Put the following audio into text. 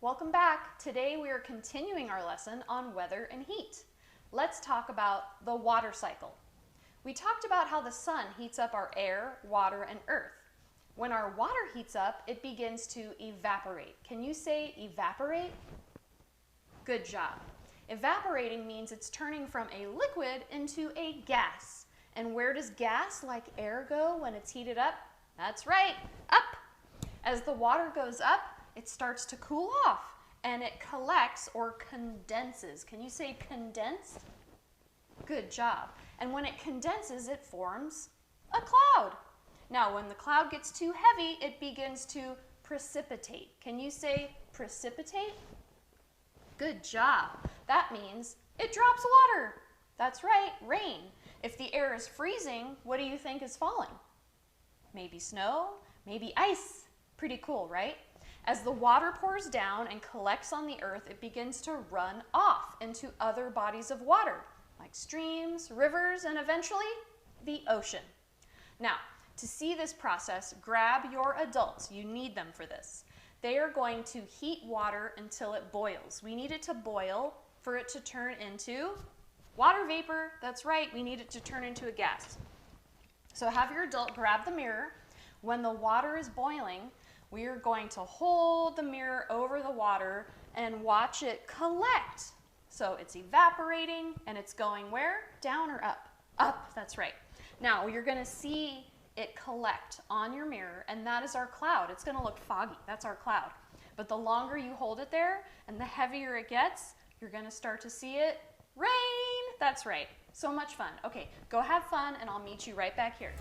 Welcome back. Today we are continuing our lesson on weather and heat. Let's talk about the water cycle. We talked about how the sun heats up our air, water, and earth. When our water heats up, it begins to evaporate. Can you say evaporate? Good job. Evaporating means it's turning from a liquid into a gas. And where does gas, like air, go when it's heated up? That's right, up. As the water goes up, it starts to cool off and it collects or condenses. Can you say condensed? Good job. And when it condenses, it forms a cloud. Now, when the cloud gets too heavy, it begins to precipitate. Can you say precipitate? Good job. That means it drops water. That's right, rain. If the air is freezing, what do you think is falling? Maybe snow, maybe ice. Pretty cool, right? As the water pours down and collects on the earth, it begins to run off into other bodies of water, like streams, rivers, and eventually the ocean. Now, to see this process, grab your adults. You need them for this. They are going to heat water until it boils. We need it to boil for it to turn into water vapor. That's right, we need it to turn into a gas. So have your adult grab the mirror. When the water is boiling, we are going to hold the mirror over the water and watch it collect. So it's evaporating and it's going where? Down or up? Up, that's right. Now you're going to see it collect on your mirror, and that is our cloud. It's going to look foggy. That's our cloud. But the longer you hold it there and the heavier it gets, you're going to start to see it rain. That's right. So much fun. Okay, go have fun and I'll meet you right back here.